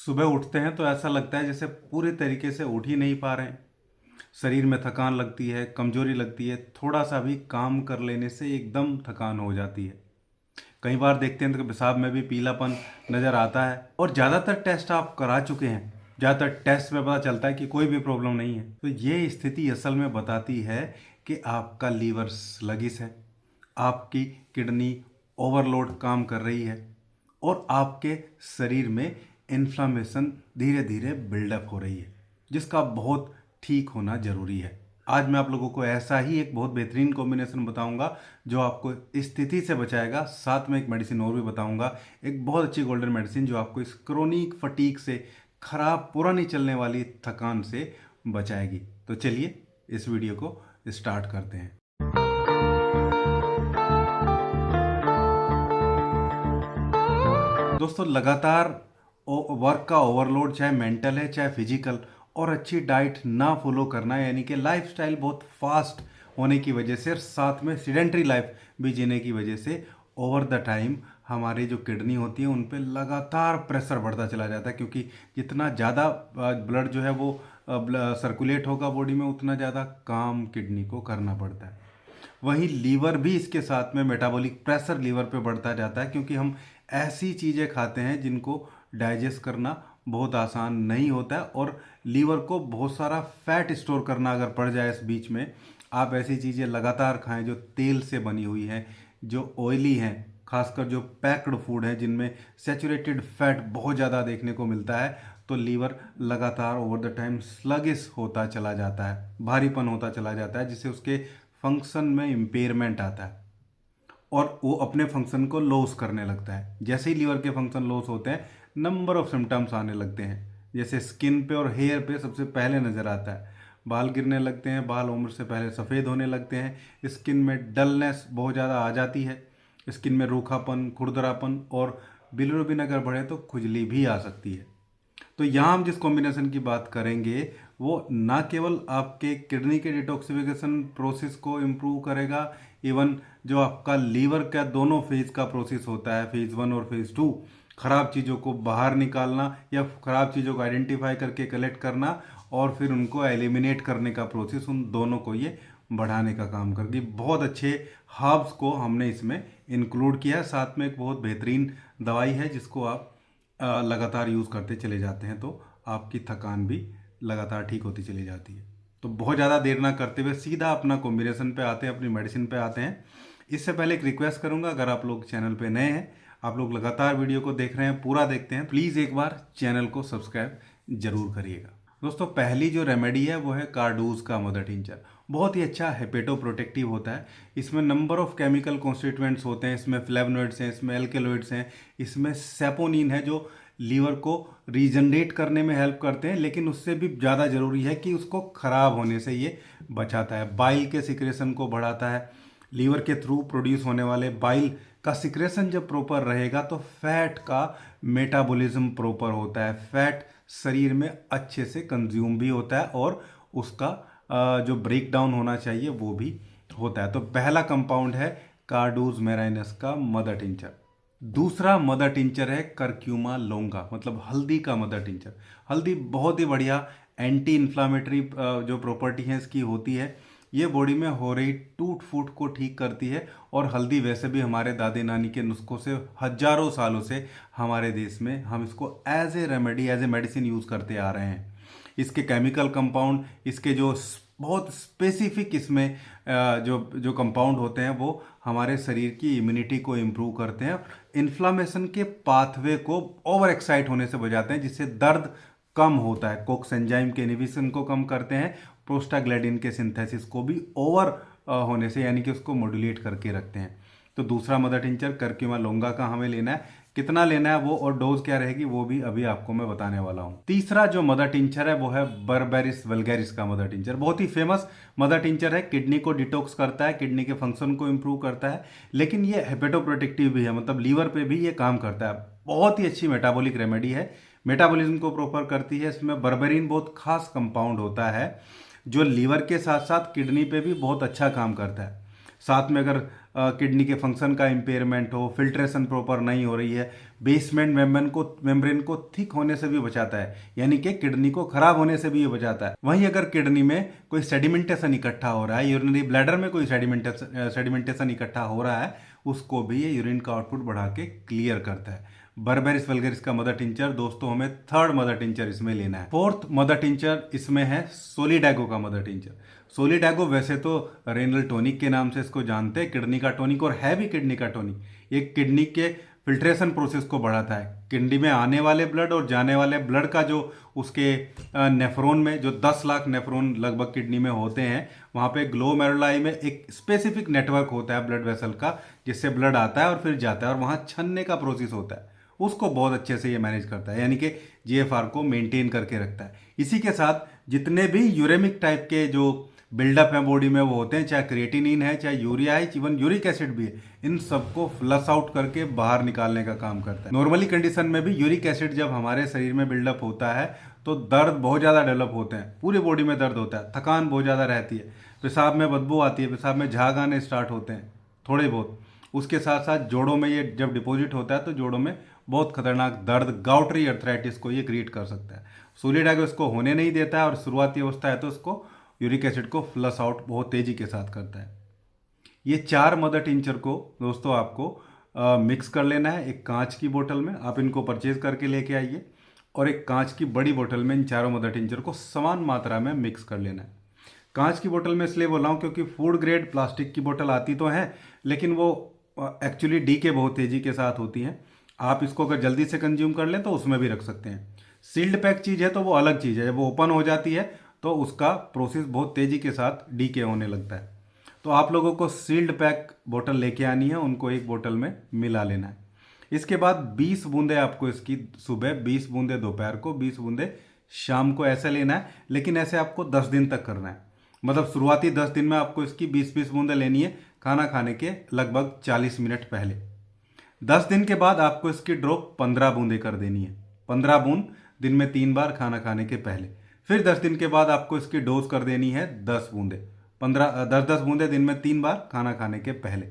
सुबह उठते हैं तो ऐसा लगता है जैसे पूरे तरीके से उठ ही नहीं पा रहे हैं। शरीर में थकान लगती है, कमजोरी लगती है, थोड़ा सा भी काम कर लेने से एकदम थकान हो जाती है। कई बार देखते हैं तो पेशाब में भी पीलापन नज़र आता है। और ज़्यादातर टेस्ट आप करा चुके हैं, ज़्यादातर टेस्ट में पता चलता है कि कोई भी प्रॉब्लम नहीं है। तो ये स्थिति असल में बताती है कि आपका लीवर स्लगिश है, आपकी किडनी ओवरलोड काम कर रही है और आपके शरीर में इन्फ्लामेशन धीरे धीरे बिल्डअप हो रही है, जिसका बहुत ठीक होना ज़रूरी है। आज मैं आप लोगों को ऐसा ही एक बहुत बेहतरीन कॉम्बिनेशन बताऊंगा जो आपको इस स्थिति से बचाएगा। साथ में एक मेडिसिन और भी बताऊंगा, एक बहुत अच्छी गोल्डन मेडिसिन जो आपको इस क्रोनिक फटीक से, खराब पुरानी चलने वाली थकान से बचाएगी। तो चलिए इस वीडियो को स्टार्ट करते हैं। दोस्तों, लगातार वर्क का ओवरलोड, चाहे मेंटल है चाहे फिजिकल, और अच्छी डाइट ना फॉलो करना, यानी कि लाइफस्टाइल बहुत फास्ट होने की वजह से और साथ में सीडेंट्री लाइफ भी जीने की वजह से ओवर द टाइम हमारी जो किडनी होती है उन पे लगातार प्रेशर बढ़ता चला जाता है। क्योंकि जितना ज़्यादा ब्लड जो है वो सर्कुलेट होगा बॉडी में, उतना ज़्यादा काम किडनी को करना पड़ता है। वहीं लीवर भी इसके साथ में, मेटाबॉलिक प्रेशर लीवर पे बढ़ता जाता है, क्योंकि हम ऐसी चीज़ें खाते हैं जिनको डाइजेस्ट करना बहुत आसान नहीं होता है। और लीवर को बहुत सारा फैट स्टोर करना अगर पड़ जाए इस बीच में, आप ऐसी चीज़ें लगातार खाएं जो तेल से बनी हुई हैं, जो ऑयली हैं, खासकर जो पैक्ड फूड है जिनमें सैचुरेटेड फैट बहुत ज़्यादा देखने को मिलता है, तो लीवर लगातार ओवर द टाइम स्लगिश होता चला जाता है, भारीपन होता चला जाता है, जिससे उसके फंक्शन में इम्पेयरमेंट आता है और वो अपने फंक्शन को लॉस करने लगता है। जैसे ही लीवर के फंक्शन लॉस होते हैं, नंबर ऑफ सिम्टम्स आने लगते हैं। जैसे स्किन पे और हेयर पे सबसे पहले नज़र आता है, बाल गिरने लगते हैं, बाल उम्र से पहले सफ़ेद होने लगते हैं, स्किन में डलनेस बहुत ज़्यादा आ जाती है, स्किन में रूखापन, खुरदरापन, और बिलिरुबिन अगर बढ़े तो खुजली भी आ सकती है। तो यहाँ हम जिस कॉम्बिनेशन की बात करेंगे वो ना केवल आपके किडनी के डिटॉक्सिफिकेशन प्रोसेस को इम्प्रूव करेगा, इवन जो आपका लीवर का दोनों फेज का प्रोसेस होता है, फेज 1 और फेज 2, खराब चीज़ों को बाहर निकालना या खराब चीज़ों को आइडेंटिफाई करके कलेक्ट करना और फिर उनको एलिमिनेट करने का प्रोसेस, उन दोनों को ये बढ़ाने का काम करती। बहुत अच्छे हर्ब्स को हमने इसमें इंक्लूड किया है। साथ में एक बहुत बेहतरीन दवाई है जिसको आप लगातार यूज़ करते चले जाते हैं तो आपकी थकान भी लगातार ठीक होती चली जाती है। तो बहुत ज़्यादा देर ना करते हुए सीधा अपना कॉम्बिनेशन पे आते हैं, अपनी मेडिसिन पे आते हैं। इससे पहले एक रिक्वेस्ट करूंगा, अगर आप लोग चैनल पे नए हैं, आप लोग लगातार वीडियो को देख रहे हैं, पूरा देखते हैं, प्लीज़ एक बार चैनल को सब्सक्राइब जरूर करिएगा। दोस्तों, पहली जो रेमेडी है वो है कार्डूज का मदर टिंचर। बहुत ही अच्छा हेपेटो प्रोटेक्टिव होता है। इसमें नंबर ऑफ केमिकल कॉन्स्टिट्यूएंट्स होते हैं, इसमें फ्लेवनॉइड्स हैं, इसमें एल्केलॉइड्स हैं, इसमें सेपोनिन है जो लीवर को रीजनरेट करने में हेल्प करते हैं, लेकिन उससे भी ज़्यादा ज़रूरी है कि उसको ख़राब होने से ये बचाता है। बाइल के सिक्रेशन को बढ़ाता है। लीवर के थ्रू प्रोड्यूस होने वाले बाइल का सिक्रेशन जब प्रॉपर रहेगा तो फैट का मेटाबॉलिज्म प्रॉपर होता है, फैट शरीर में अच्छे से कंज्यूम भी होता है और उसका जो ब्रेक डाउन होना चाहिए वो भी होता है। तो पहला कंपाउंड है कार्डूज मेराइनस का मदर टिंचर। दूसरा मदर टिंचर है करक्यूमा लोंगा, मतलब हल्दी का मदर टिंचर। हल्दी बहुत ही बढ़िया एंटी इन्फ्लामेटरी जो प्रॉपर्टी है इसकी होती है। ये बॉडी में हो रही टूट फूट को ठीक करती है। और हल्दी वैसे भी हमारे दादी नानी के नुस्खों से हजारों सालों से हमारे देश में हम इसको as a remedy, as a medicine use करते आ रहे हैं। इसके केमिकल कंपाउंड, इसके जो बहुत स्पेसिफिक इसमें जो जो कंपाउंड होते हैं वो हमारे शरीर की इम्यूनिटी को इम्प्रूव करते हैं, इन्फ्लामेशन के पाथवे को ओवर एक्साइट होने से बचाते हैं, जिससे दर्द कम होता है, कोक्स एंजाइम के इनहिबिशन को कम करते हैं, प्रोस्टाग्लैंडिन के सिंथेसिस को भी ओवर होने से, यानी कि उसको मॉड्यूलेट करके रखते हैं। तो दूसरा मदर टिंचर करक्यूमा लोंगा का हमें लेना है। कितना लेना है वो और डोज क्या रहेगी वो भी अभी आपको मैं बताने वाला हूँ। तीसरा जो मदर टिंचर है वो है बर्बेरिस वल्गैरिस का मदर टिंचर। बहुत ही फेमस मदर टिंचर है, किडनी को डिटॉक्स करता है, किडनी के फंक्शन को इंप्रूव करता है, लेकिन ये हेपेटोप्रोटेक्टिव भी है, मतलब लीवर पे भी ये काम करता है। बहुत ही अच्छी मेटाबॉलिक रेमेडी है, मेटाबॉलिज्म को प्रॉपर करती है। इसमें बर्बेरिन बहुत खास कंपाउंड होता है जो लीवर के साथ साथ किडनी पे भी बहुत अच्छा काम करता है। साथ में अगर किडनी के फंक्शन का इम्पेयरमेंट हो, फिल्ट्रेशन प्रॉपर नहीं हो रही है, बेसमेंट मेम्ब्रेन को थिक होने से भी बचाता है, यानी कि किडनी को खराब होने से भी ये बचाता है। वहीं अगर किडनी में कोई सेडिमेंटेशन इकट्ठा हो रहा है, यूरिनरी ब्लैडर में कोई सेडिमेंटेशन इकट्ठा हो रहा है, उसको भी ये यूरिन का आउटपुट बढ़ा के क्लियर करता है। बर्बेरिस वल्गेरिस का मदर टिंचर दोस्तों, हमें थर्ड मदर टिंचर इसमें लेना है। फोर्थ मदर टिंचर इसमें है सोलिडैगो का मदर टिंचर। सोलिडैगो वैसे तो रेनल टॉनिक के नाम से इसको जानते हैं, किडनी का टॉनिक, और है भी किडनी का टॉनिक। ये किडनी के फिल्ट्रेशन प्रोसेस को बढ़ाता है। किडनी में आने वाले ब्लड और जाने वाले ब्लड का जो उसके नेफ्रॉन में जो 10 लाख नेफ्रॉन लगभग किडनी में होते हैं, वहाँ पे ग्लोमेरुलाई में एक स्पेसिफिक नेटवर्क होता है ब्लड वेसल का, जिससे ब्लड आता है और फिर जाता है, और वहाँ छनने का प्रोसेस होता है, उसको बहुत अच्छे से ये मैनेज करता है, यानी कि जीएफआर को मेंटेन करके रखता है। इसी के साथ जितने भी यूरेमिक टाइप के जो बिल्डअप है बॉडी में वो होते हैं, चाहे क्रिएटिनिन है, चाहे यूरिया है, इवन यूरिक एसिड भी है, इन सबको फ्लश आउट करके बाहर निकालने का काम करता है। नॉर्मली कंडीशन में भी यूरिक एसिड जब हमारे शरीर में बिल्डअप होता है तो दर्द बहुत ज़्यादा डेवलप होते हैं, पूरी बॉडी में दर्द होता है, थकान बहुत ज़्यादा रहती है, पेशाब में बदबू आती है, पेशाब में झाग आने स्टार्ट होते हैं थोड़े बहुत। उसके साथ साथ जोड़ों में ये जब डिपॉजिट होता है तो जोड़ों में बहुत खतरनाक दर्द, गाउटरी अर्थराइटिस को ये क्रिएट कर सकता है। सोलिडैगो इसको होने नहीं देता है, और शुरुआती अवस्था है तो इसको यूरिक एसिड को फ्लश आउट बहुत तेजी के साथ करता है। ये 4 मदर टिंचर को दोस्तों आपको मिक्स कर लेना है एक कांच की बोतल में। आप इनको परचेज करके लेके आइए, और एक कांच की बड़ी बोतल में इन चारों मदर टिंचर को समान मात्रा में मिक्स कर लेना है। कांच की बोतल में इसलिए बोल रहा हूँ क्योंकि फूड ग्रेड प्लास्टिक की बोतल आती तो है, लेकिन वो एक्चुअली डीके बहुत तेजी के साथ होती हैं। आप इसको अगर जल्दी से कंज्यूम कर लें तो उसमें भी रख सकते हैं। सील्ड पैक चीज़ है तो वो अलग चीज़ है, जब वो ओपन हो जाती है तो उसका प्रोसेस बहुत तेज़ी के साथ डीके होने लगता है। तो आप लोगों को सील्ड पैक बोतल लेके आनी है, उनको एक बोतल में मिला लेना है। इसके बाद 20 बूंदे आपको इसकी सुबह, 20 बूंदे दोपहर को, 20 बूंदे शाम को ऐसे लेना है। लेकिन ऐसे आपको 10 दिन तक करना है, मतलब शुरुआती 10 दिन में आपको इसकी 20-20 बूंदे लेनी है, खाना खाने के लगभग 40 मिनट पहले। 10 दिन के बाद आपको इसकी ड्रॉप 15 बूंदे कर देनी है, 15 बूंद दिन में 3 बार खाना खाने के पहले। फिर 10 दिन के बाद आपको इसकी डोज कर देनी है 10 बूंदे, 10-10 बूंदे दिन में 3 बार खाना खाने के पहले।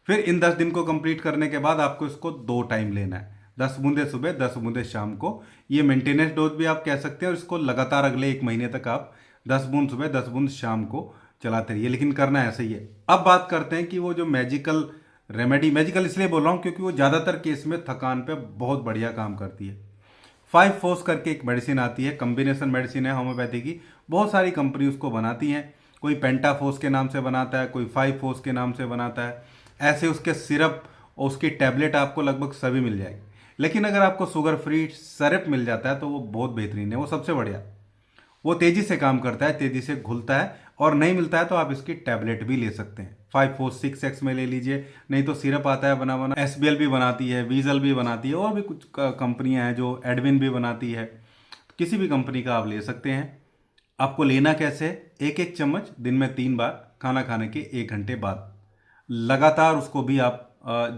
फिर इन 10 दिन को कंप्लीट करने के बाद आपको इसको 2 टाइम लेना है, 10 बूंदे सुबह, 10 बूंदे शाम को। ये मेंटेनेंस डोज भी आप कह सकते हैं, और इसको लगातार अगले 1 महीने तक आप 10 बूंद सुबह, 10 बूंद शाम को चलाते रहिए, लेकिन करना ऐसे ही है। अब बात करते हैं कि वो जो मैजिकल रेमेडी, मैजिकल इसलिए बोल रहा हूँ क्योंकि वो ज़्यादातर केस में थकान पे बहुत बढ़िया काम करती है। 5 फोर्स करके एक मेडिसिन आती है, कम्बिनेशन मेडिसिन है होम्योपैथी की, बहुत सारी कंपनी उसको बनाती हैं। कोई पेंटाफोर्स के नाम से बनाता है, कोई 5 फोर्स के नाम से बनाता है। ऐसे उसके सिरप और उसकी टैबलेट आपको लगभग सभी मिल जाएगी। लेकिन अगर आपको शुगर फ्री सिरप मिल जाता है तो वो बहुत बेहतरीन है, वो सबसे बढ़िया। वो तेज़ी से काम करता है, तेज़ी से घुलता है, और नहीं मिलता है तो आप इसकी टैबलेट भी ले सकते हैं। 5-4-6x में ले लीजिए, नहीं तो सिरप आता है बना बना, एसबीएल भी बनाती है, वीजल भी बनाती है, और भी कुछ कंपनियां हैं जो एडविन भी बनाती है। किसी भी कंपनी का आप ले सकते हैं। आपको लेना कैसे? एक एक चम्मच दिन में 3 बार, खाना खाने के 1 घंटे बाद। लगातार उसको भी आप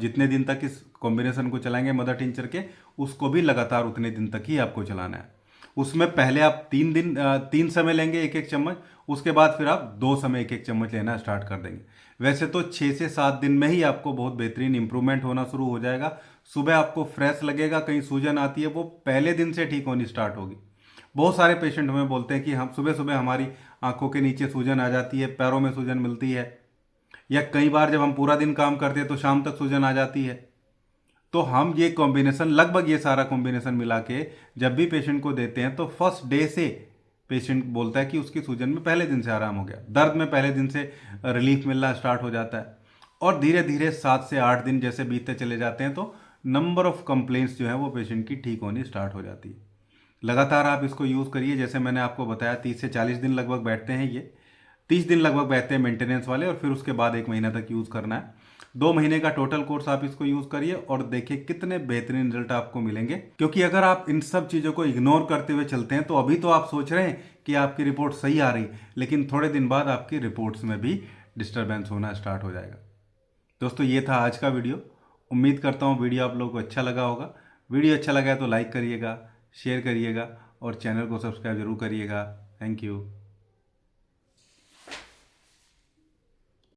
जितने दिन तक इस कॉम्बिनेशन को चलाएंगे मदर टिंचर के, उसको भी लगातार उतने दिन तक ही आपको चलाना है। उसमें पहले आप 3 समय लेंगे 1-1 चम्मच, उसके बाद फिर आप 2 समय 1-1 चम्मच लेना स्टार्ट कर देंगे। वैसे तो 6 से 7 दिन में ही आपको बहुत बेहतरीन इंप्रूवमेंट होना शुरू हो जाएगा। सुबह आपको फ्रेश लगेगा, कहीं सूजन आती है वो पहले दिन से ठीक होनी स्टार्ट होगी। बहुत सारे पेशेंट हमें बोलते हैं कि हम सुबह सुबह हमारी आंखों के नीचे सूजन आ जाती है, पैरों में सूजन मिलती है, या कई बार जब हम पूरा दिन काम करते हैं तो शाम तक सूजन आ जाती है। तो हम ये कॉम्बिनेशन, लगभग ये सारा कॉम्बिनेशन मिला के जब भी पेशेंट को देते हैं तो फर्स्ट डे से पेशेंट बोलता है कि उसकी सूजन में पहले दिन से आराम हो गया, दर्द में पहले दिन से रिलीफ मिलना स्टार्ट हो जाता है। और धीरे धीरे 7 से 8 दिन जैसे बीतते चले जाते हैं तो नंबर ऑफ कंप्लेंट्स जो है वो पेशेंट की ठीक होनी स्टार्ट हो जाती है। लगातार आप इसको यूज़ करिए, जैसे मैंने आपको बताया 30 से 40 दिन लगभग बैठते हैं ये, 30 दिन लगभग बैठते हैं मेंटेनेंस वाले, और फिर उसके बाद 1 महीना तक यूज़ करना है। 2 महीने का टोटल कोर्स आप इसको यूज़ करिए और देखिए कितने बेहतरीन रिजल्ट आपको मिलेंगे। क्योंकि अगर आप इन सब चीज़ों को इग्नोर करते हुए चलते हैं तो अभी तो आप सोच रहे हैं कि आपकी रिपोर्ट सही आ रही, लेकिन थोड़े दिन बाद आपकी रिपोर्ट्स में भी डिस्टर्बेंस होना स्टार्ट हो जाएगा। दोस्तों, ये था आज का वीडियो। उम्मीद करता हूँ वीडियो आप लोगों को अच्छा लगा होगा। वीडियो अच्छा लगा है तो लाइक करिएगा, शेयर करिएगा, और चैनल को सब्सक्राइब जरूर करिएगा। Thank you.